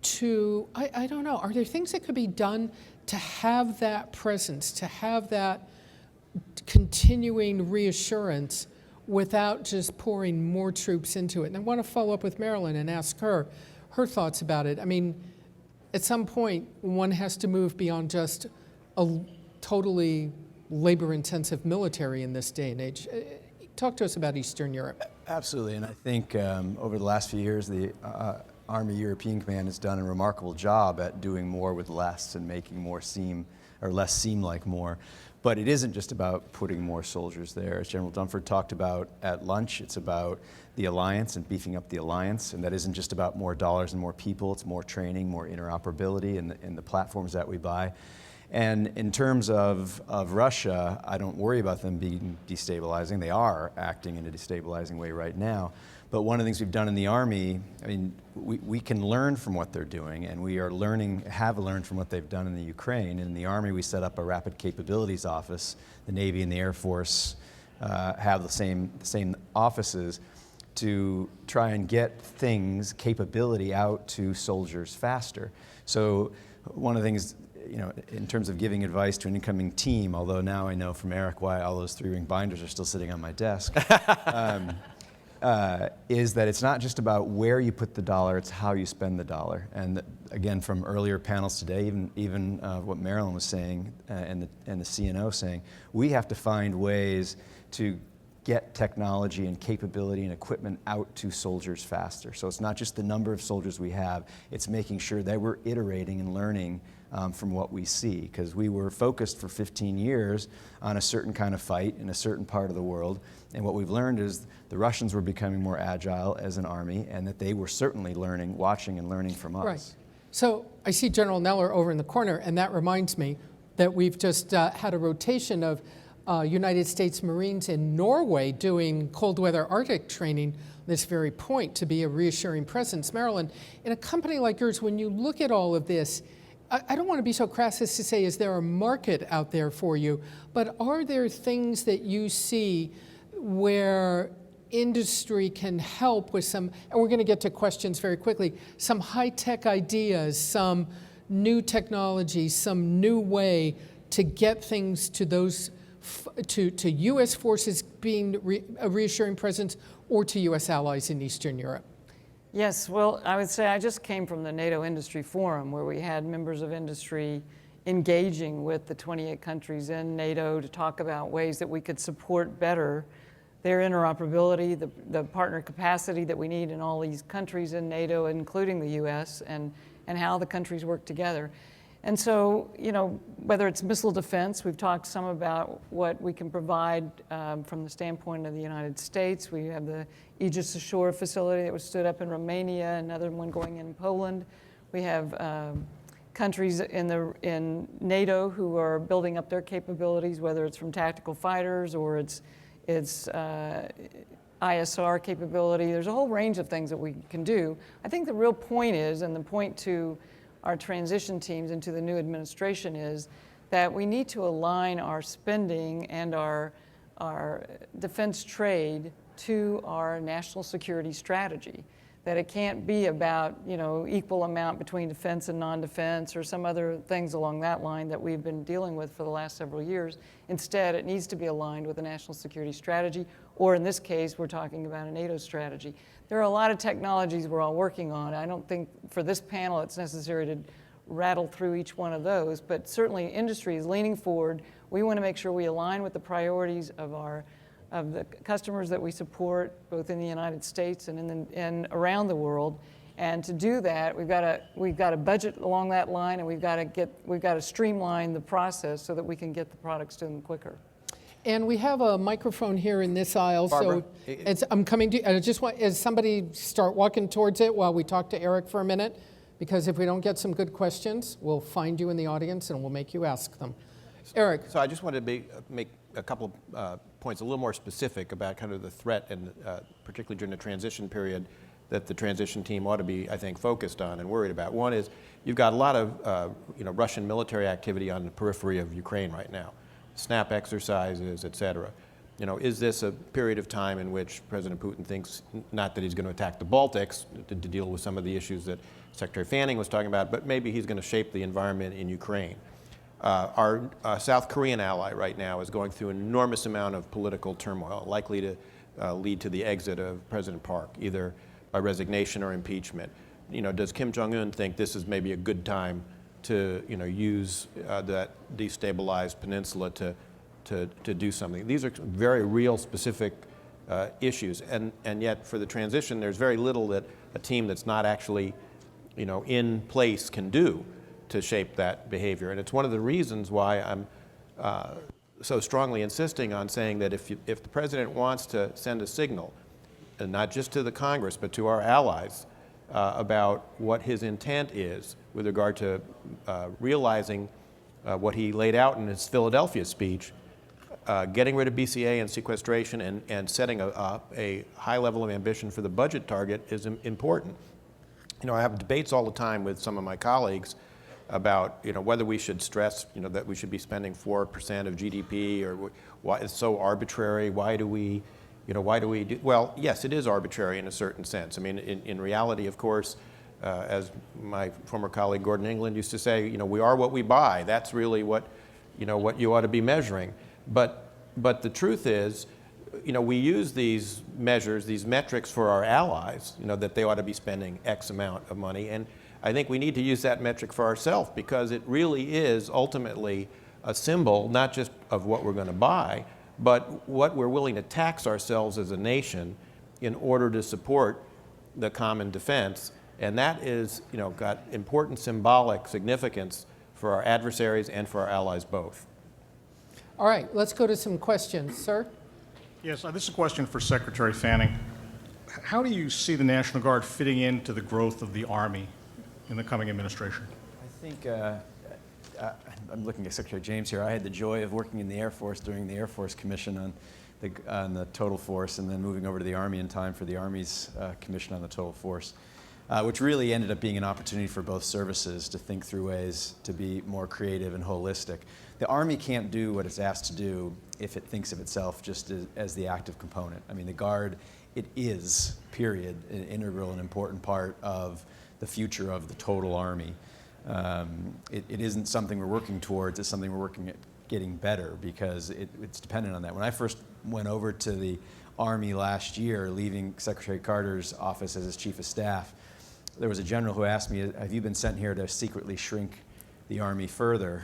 to, I don't know, are there things that could be done to have that presence, to have that continuing reassurance without just pouring more troops into it? And I want to follow up with Marillyn and ask her thoughts about it. I mean, at some point, one has to move beyond just a totally labor-intensive military in this day and age. Talk to us about Eastern Europe. Absolutely, and I think over the last few years, the Army European Command has done a remarkable job at doing more with less and making more less seem like more. But it isn't just about putting more soldiers there. As General Dunford talked about at lunch, it's about the alliance and beefing up the alliance, and that isn't just about more dollars and more people, it's more training, more interoperability in the platforms that we buy. And in terms of Russia, I don't worry about them being destabilizing. They are acting in a destabilizing way right now. But one of the things we've done in the Army, I mean, we can learn from what they're doing, and we are have learned from what they've done in the Ukraine. In the Army, we set up a Rapid Capabilities Office. The Navy and the Air Force have the same offices to try and get capability out to soldiers faster. So one of the things, in terms of giving advice to an incoming team, although now I know from Eric why all those 3-ring binders are still sitting on my desk, is that it's not just about where you put the dollar, it's how you spend the dollar. And again, from earlier panels today, even what Marillyn was saying and the CNO saying, we have to find ways to get technology and capability and equipment out to soldiers faster. So it's not just the number of soldiers we have, it's making sure that we're iterating and learning from what we see, because we were focused for 15 years on a certain kind of fight in a certain part of the world, and what we've learned is the Russians were becoming more agile as an army, and that they were certainly watching and learning from us. Right. So I see General Neller over in the corner, and that reminds me that we've just had a rotation of United States Marines in Norway doing cold weather Arctic training this very point, to be a reassuring presence. Marillyn, in a company like yours, when you look at all of this, I don't want to be so crass as to say, is there a market out there for you? But are there things that you see where industry can help with some, and we're going to get to questions very quickly, some high-tech ideas, some new technology, some new way to get things to those, to U.S. forces being a reassuring presence, or to U.S. allies in Eastern Europe? Yes, well, I would say I just came from the NATO Industry Forum, where we had members of industry engaging with the 28 countries in NATO to talk about ways that we could support better their interoperability, the partner capacity that we need in all these countries in NATO, including the US, and how the countries work together. And so, you know, whether it's missile defense, we've talked some about what we can provide from the standpoint of the United States. We have the Aegis Ashore facility that was stood up in Romania, another one going in Poland. We have countries in NATO who are building up their capabilities, whether it's from tactical fighters or it's ISR capability. There's a whole range of things that we can do. I think the real point is, and the point to our transition teams into the new administration, is that we need to align our spending and our defense trade to our national security strategy. That it can't be about, you know, equal amount between defense and non-defense or some other things along that line that we've been dealing with for the last several years. Instead, it needs to be aligned with a national security strategy, or in this case, we're talking about a NATO strategy. There are a lot of technologies we're all working on. I don't think for this panel it's necessary to rattle through each one of those, but certainly industry is leaning forward. We want to make sure we align with the priorities of the customers that we support, both in the United States and around the world. And to do that, we've got to budget along that line, and we've got to streamline the process so that we can get the products to them quicker. And we have a microphone here in this aisle, Barbara, so I'm coming to, I just want, as somebody start walking towards it while we talk to Eric for a minute, because if we don't get some good questions, we'll find you in the audience and we'll make you ask them. Eric. So I just wanted to make a couple of points a little more specific about kind of the threat, and particularly during the transition period, that the transition team ought to be, I think, focused on and worried about. One is you've got a lot of Russian military activity on the periphery of Ukraine right now, snap exercises, et cetera. You know, is this a period of time in which President Putin thinks, not that he's going to attack the Baltics to deal with some of the issues that Secretary Fanning was talking about, but maybe he's going to shape the environment in Ukraine. Our South Korean ally right now is going through an enormous amount of political turmoil, likely to lead to the exit of President Park, either by resignation or impeachment. You know, does Kim Jong-un think this is maybe a good time to, you know, use that destabilized peninsula to do something? These are very real, specific issues, and yet for the transition, there's very little that a team that's not actually, you know, in place can do to shape that behavior. And it's one of the reasons why I'm so strongly insisting on saying that if the president wants to send a signal, and not just to the Congress, but to our allies, about what his intent is with regard to realizing what he laid out in his Philadelphia speech, getting rid of BCA and sequestration and setting a high level of ambition for the budget target is important. You know, I have debates all the time with some of my colleagues about, you know, whether we should stress, you know, that we should be spending 4% of GDP, or why it's so arbitrary. Why do we do? Well, yes, it is arbitrary in a certain sense. I mean, in reality, of course, as my former colleague Gordon England used to say, you know, we are what we buy. That's really what you ought to be measuring. But the truth is, you know, we use these measures, these metrics for our allies, you know, that they ought to be spending X amount of money. And I think we need to use that metric for ourselves, because it really is ultimately a symbol, not just of what we're going to buy, but what we're willing to tax ourselves as a nation in order to support the common defense. And that is, you know, got important symbolic significance for our adversaries and for our allies both. All right, let's go to some questions. Sir? Yes, this is a question for Secretary Fanning. How do you see the National Guard fitting into the growth of the Army in the coming administration? I think, I'm looking at Secretary James here. I had the joy of working in the Air Force during the Air Force Commission on on the total force, and then moving over to the Army in time for the Army's commission on the total force, which really ended up being an opportunity for both services to think through ways to be more creative and holistic. The Army can't do what it's asked to do if it thinks of itself just as the active component. I mean, the Guard, it is, period, an integral and important part of the future of the total Army. It isn't something we're working towards, it's something we're working at getting better because it's dependent on that. When I first went over to the Army last year, leaving Secretary Carter's office as his Chief of Staff, there was a general who asked me, have you been sent here to secretly shrink the Army further?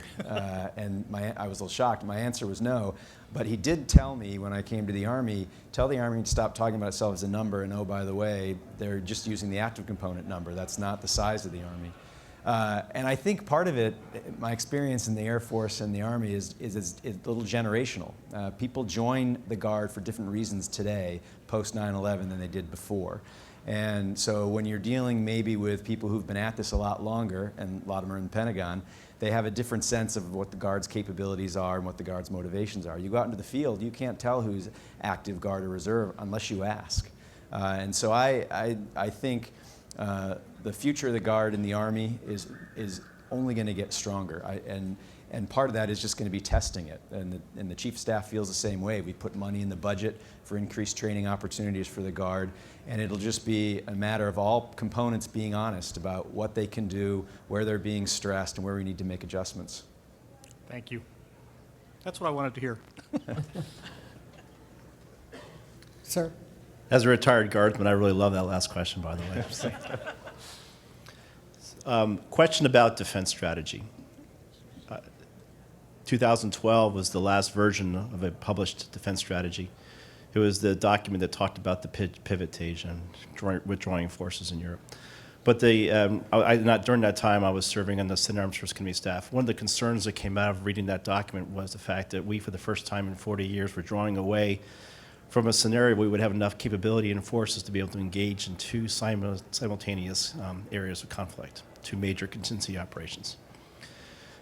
And I was a little shocked. My answer was no. But he did tell me when I came to the Army, tell the Army to stop talking about itself as a number, and oh, by the way, they're just using the active component number. That's not the size of the Army. And I think part of it, my experience in the Air Force and the Army is a little generational. People join the Guard for different reasons today, post 9/11, than they did before. And so when you're dealing maybe with people who've been at this a lot longer, and a lot of them are in the Pentagon, they have a different sense of what the Guard's capabilities are and what the Guard's motivations are. You go out into the field, you can't tell who's active, Guard, or reserve unless you ask. And so I think the future of the Guard in the Army is only going to get stronger. And part of that is just going to be testing it. And the Chief of Staff feels the same way. We put money in the budget for increased training opportunities for the Guard, and it'll just be a matter of all components being honest about what they can do, where they're being stressed, and where we need to make adjustments. Thank you. That's what I wanted to hear. Sir? As a retired guardsman, I really love that last question, by the way. Question about defense strategy. 2012 was the last version of a published defense strategy. It was the document that talked about the pivot to Asia and withdrawing forces in Europe. But during that time, I was serving on the Senate Armed Services Committee staff. One of the concerns that came out of reading that document was the fact that we, for the first time in 40 years, were drawing away from a scenario where we would have enough capability and forces to be able to engage in two simultaneous areas of conflict, two major contingency operations.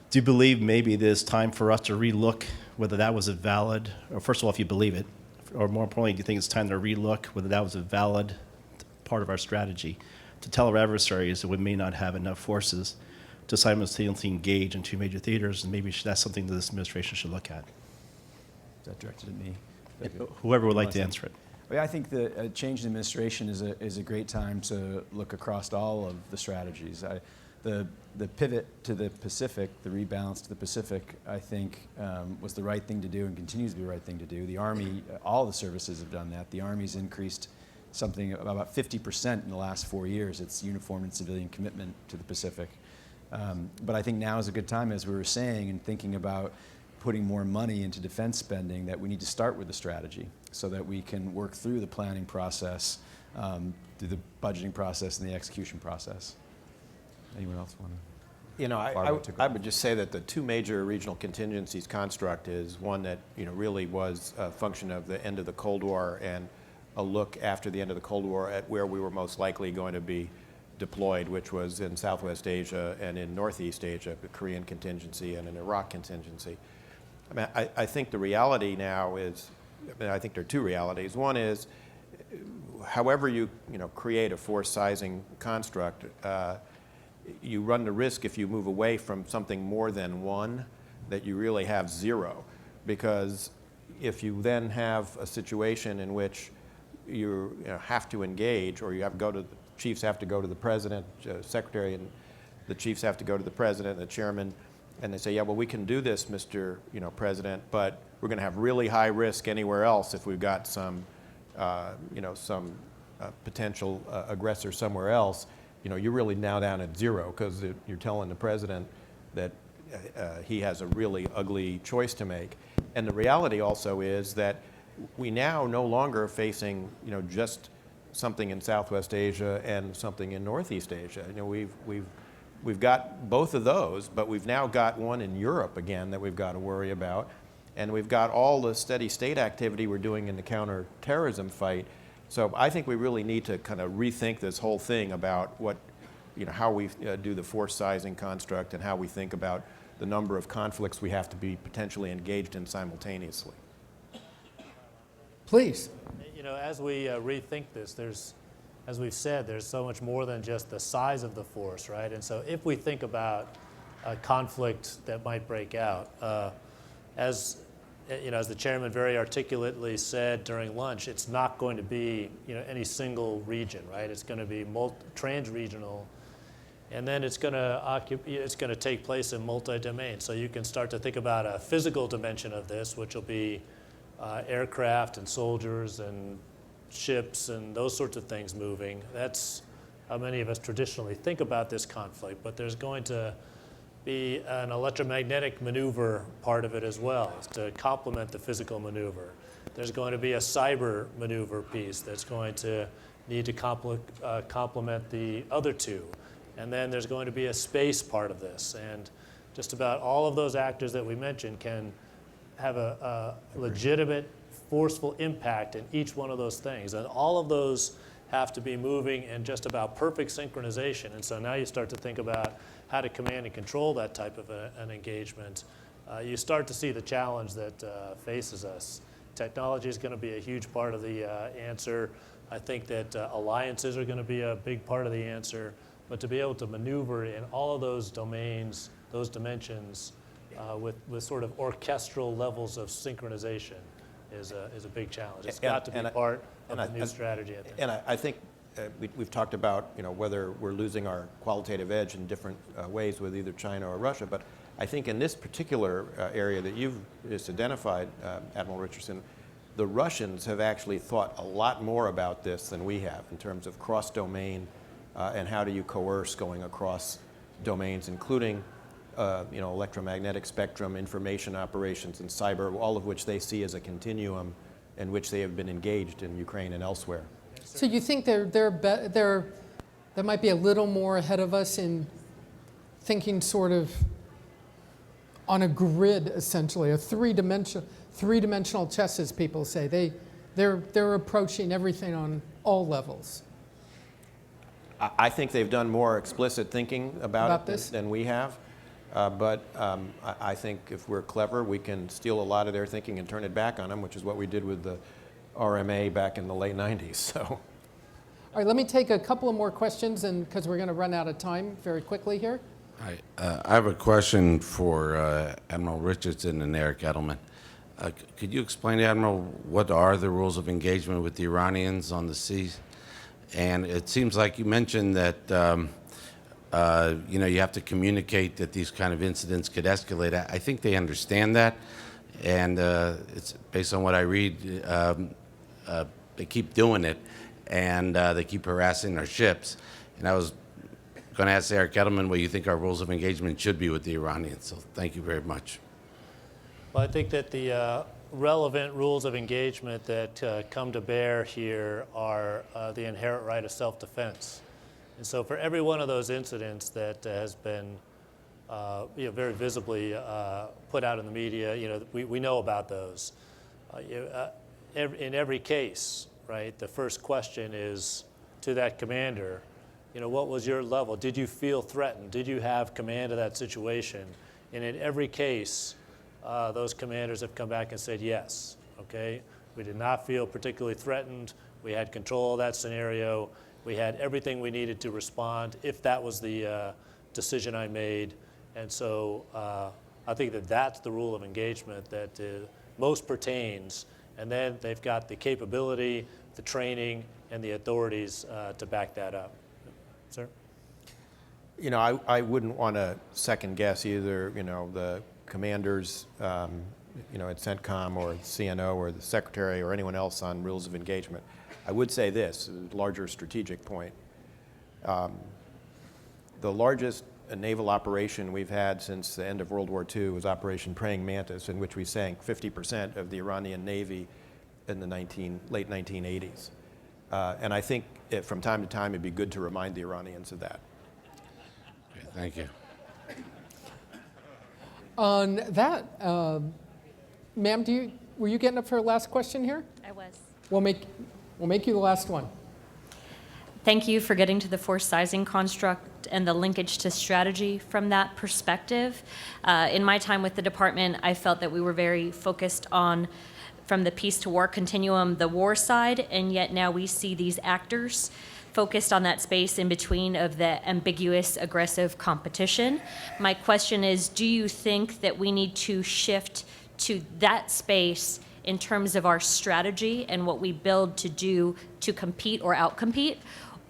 Do you believe maybe it is time for us to relook whether that was a valid, or first of all, if you believe it, or more importantly, do you think it's time to relook whether that was a valid part of our strategy to tell our adversaries that we may not have enough forces to simultaneously engage in two major theaters, and maybe that's something that this administration should look at? Is that directed at me? Whoever would like to answer it. Well, I think the change in administration is a great time to look across all of the strategies. The pivot to the Pacific, the rebalance to the Pacific, I think was the right thing to do and continues to be the right thing to do. The Army, all the services have done that. The Army's increased something about 50% in the last 4 years, its uniform and civilian commitment to the Pacific. But I think now is a good time, as we were saying, and thinking about putting more money into defense spending, that we need to start with the strategy so that we can work through the planning process, through the budgeting process and the execution process. Anyone else want to? You know, I would just say that the two major regional contingencies construct is one that, you know, really was a function of the end of the Cold War and a look after the end of the Cold War at where we were most likely going to be deployed, which was in Southwest Asia and in Northeast Asia, the Korean contingency and an Iraq contingency. I mean, I think the reality now is, I think there are two realities. One is, however you create a force sizing construct, you run the risk if you move away from something more than one that you really have zero, because if you then have a situation in which you have to engage, or you have to go to the chiefs have to go to the president, secretary, and the chiefs have to go to the president and the chairman, and they say, yeah, well, we can do this, Mr. President, but we're going to have really high risk anywhere else if we've got some potential aggressor somewhere else. You're really now down at zero, because you're telling the president that he has a really ugly choice to make. And the reality also is that we now no longer are facing, just something in Southwest Asia and something in Northeast Asia. We've got both of those, but we've now got one in Europe again that we've got to worry about, and we've got all the steady state activity we're doing in the counterterrorism fight. So I think we really need to kind of rethink this whole thing about what, how we do the force sizing construct and how we think about the number of conflicts we have to be potentially engaged in simultaneously. Please. You know, as we rethink this, as we've said, there's so much more than just the size of the force, right? And so if we think about a conflict that might break out, as the chairman very articulately said during lunch, it's not going to be any single region, right? It's going to be trans-regional, and then it's going to take place in multi-domain. So you can start to think about a physical dimension of this, which will be aircraft and soldiers and ships and those sorts of things moving. That's how many of us traditionally think about this conflict, but there's going to be an electromagnetic maneuver part of it as well to complement the physical maneuver. There's going to be a cyber maneuver piece that's going to need to complement the other two. And then there's going to be a space part of this. And just about all of those actors that we mentioned can have a legitimate, forceful impact in each one of those things. And all of those have to be moving in just about perfect synchronization. And so now you start to think about how to command and control that type of an engagement. You start to see the challenge that faces us. Technology is going to be a huge part of the answer. I think that alliances are going to be a big part of the answer. But to be able to maneuver in all of those domains, those dimensions, with sort of orchestral levels of synchronization is a big challenge. It's got to be part of the new strategy, I think. And I think we've talked about whether we're losing our qualitative edge in different ways with either China or Russia, but I think in this particular area that you've just identified, Admiral Richardson, the Russians have actually thought a lot more about this than we have in terms of cross-domain and how do you coerce going across domains, including electromagnetic spectrum, information operations, and cyber, all of which they see as a continuum in which they have been engaged in Ukraine and elsewhere. So you think they might be a little more ahead of us in thinking sort of on a grid, essentially, a three-dimensional chess, as people say. They're approaching everything on all levels. I think they've done more explicit thinking about it than we have. But I think if we're clever, we can steal a lot of their thinking and turn it back on them, which is what we did with the RMA back in the late 90s. So, all right, let me take a couple of more questions, and because we're going to run out of time very quickly here. Hi, I have a question for Admiral Richardson and Eric Edelman. Could you explain, Admiral, what are the rules of engagement with the Iranians on the sea? And it seems like you mentioned that you have to communicate that these kind of incidents could escalate. I think they understand that, and it's based on what I read. They keep doing it, and they keep harassing our ships. And I was going to ask Eric Edelman what you think our rules of engagement should be with the Iranians. So thank you very much. Well, I think that the relevant rules of engagement that come to bear here are the inherent right of self-defense. And so for every one of those incidents that has been very visibly put out in the media, we know about those. In every case, right, the first question is to that commander, what was your level? Did you feel threatened? Did you have command of that situation? And in every case, those commanders have come back and said yes, okay? We did not feel particularly threatened. We had control of that scenario. We had everything we needed to respond if that was the decision I made. And so I think that that's the rule of engagement that most pertains. And then they've got the capability, the training, and the authorities to back that up. Sir? I wouldn't want to second guess either, the commanders, at CENTCOM or CNO or the secretary or anyone else on rules of engagement. I would say this, a larger strategic point. The largest naval operation we've had since the end of World War II was Operation Praying Mantis, in which we sank 50% of the Iranian Navy in the late 1980s. And I think from time to time it'd be good to remind the Iranians of that. Okay, thank you. On that, ma'am, were you getting up for a last question here? I was. We'll make you the last one. Thank you for getting to the force sizing construct and the linkage to strategy from that perspective. In my time with the department, I felt that we were very focused on from the peace to war continuum, the war side, and yet now we see these actors focused on that space in between of the ambiguous, aggressive competition. My question is, do you think that we need to shift to that space in terms of our strategy and what we build to do to compete or outcompete?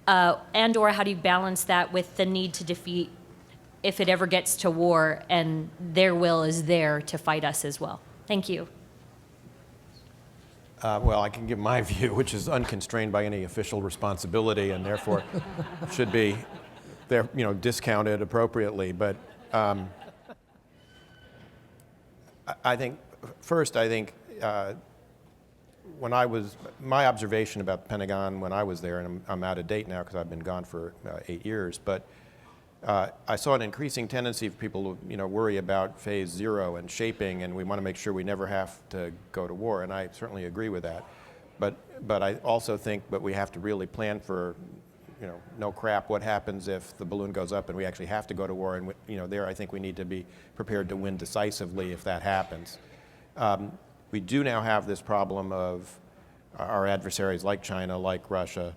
And or how do you balance that with the need to defeat if it ever gets to war and their will is there to fight us as well? Thank you. Well, I can give my view, which is unconstrained by any official responsibility and therefore should be there, discounted appropriately. But I think, first, when my observation about the Pentagon when I was there, and I'm out of date now because I've been gone for 8 years, but I saw an increasing tendency for people to, worry about phase 0 and shaping, and we want to make sure we never have to go to war, and I certainly agree with that. But I also think that we have to really plan for, no crap, what happens if the balloon goes up and we actually have to go to war, and there I think we need to be prepared to win decisively if that happens. We do now have this problem of our adversaries like China, like Russia,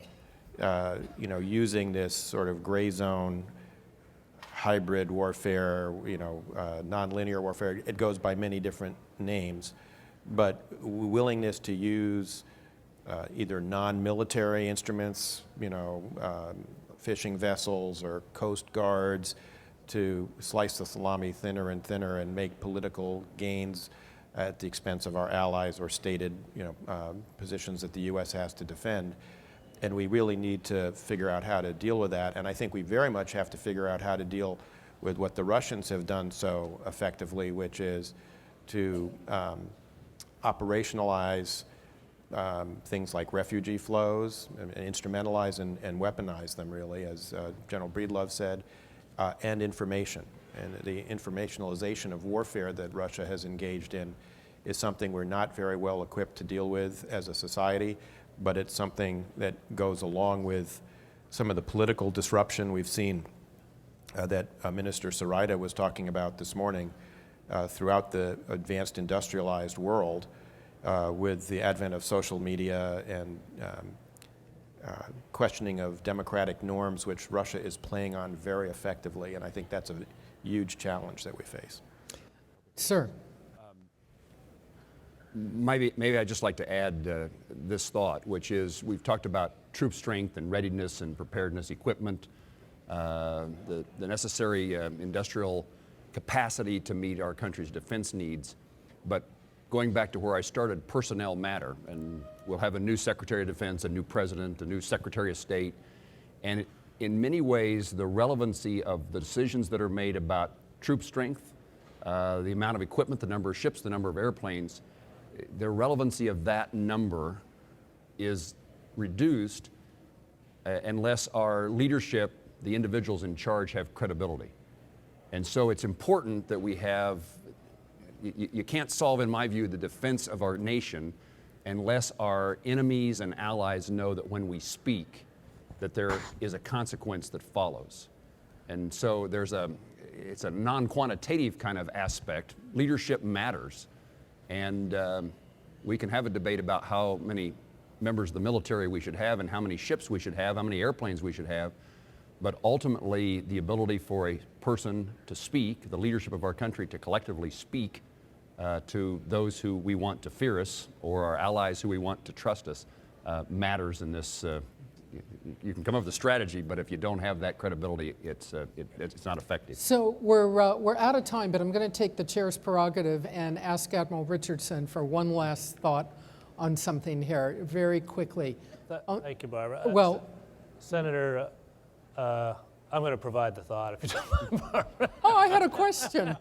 using this sort of gray zone hybrid warfare, nonlinear warfare. It goes by many different names, but willingness to use either non-military instruments, fishing vessels or coast guards, to slice the salami thinner and thinner and make political gains at the expense of our allies or stated, positions that the U.S. has to defend. And we really need to figure out how to deal with that. And I think we very much have to figure out how to deal with what the Russians have done so effectively, which is to operationalize things like refugee flows, and instrumentalize and weaponize them, really, as General Breedlove said, and information. And the informationalization of warfare that Russia has engaged in is something we're not very well equipped to deal with as a society, but it's something that goes along with some of the political disruption we've seen that Minister Sarita was talking about this morning throughout the advanced industrialized world with the advent of social media and questioning of democratic norms, which Russia is playing on very effectively, and I think that's a huge challenge that we face. Sir. Maybe I'd just like to add this thought, which is we've talked about troop strength and readiness and preparedness equipment, the necessary industrial capacity to meet our country's defense needs. But going back to where I started, personnel matter. And we'll have a new Secretary of Defense, a new President, a new Secretary of State. And in many ways, the relevancy of the decisions that are made about troop strength, the amount of equipment, the number of ships, the number of airplanes, the relevancy of that number is reduced unless our leadership, the individuals in charge, have credibility. And so it's important that we have, you can't solve, in my view, the defense of our nation unless our enemies and allies know that when we speak, that there is a consequence that follows. And so it's a non-quantitative kind of aspect. Leadership matters. And we can have a debate about how many members of the military we should have and how many ships we should have, how many airplanes we should have. But ultimately, the ability for a person to speak, the leadership of our country to collectively speak to those who we want to fear us or our allies who we want to trust us matters in this. You can come up with a strategy, but if you don't have that credibility, it's not effective. So we're out of time, but I'm going to take the chair's prerogative and ask Admiral Richardson for one last thought on something here, very quickly. Thank you, Barbara. Well, Senator, I'm going to provide the thought, if you don't mind, Barbara. oh, I had a question.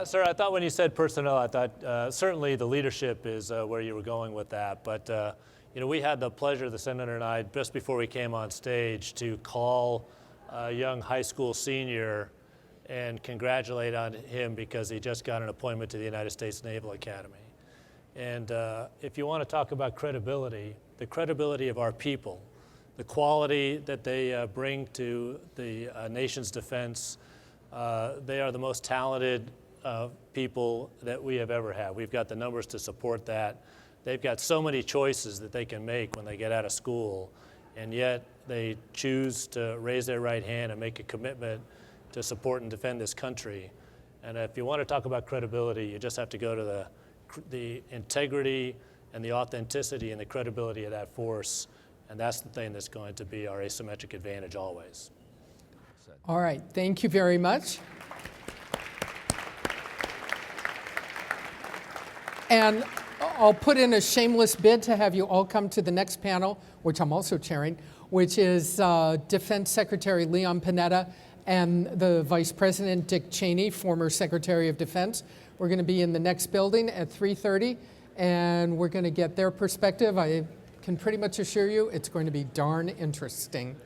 Sir, I thought when you said personnel, I thought certainly the leadership is where you were going with that, but we had the pleasure, the Senator and I, just before we came on stage, to call a young high school senior and congratulate on him because he just got an appointment to the United States Naval Academy. And if you want to talk about credibility, the credibility of our people, the quality that they bring to the nation's defense, they are the most talented people that we have ever had. We've got the numbers to support that. They've got so many choices that they can make when they get out of school, and yet they choose to raise their right hand and make a commitment to support and defend this country. And if you want to talk about credibility, you just have to go to the integrity and the authenticity and the credibility of that force, and that's the thing that's going to be our asymmetric advantage always. All right, thank you very much. And I'll put in a shameless bid to have you all come to the next panel, which I'm also chairing, which is Defense Secretary Leon Panetta and the Vice President Dick Cheney, former Secretary of Defense. We're going to be in the next building at 3:30, and we're going to get their perspective. I can pretty much assure you it's going to be darn interesting.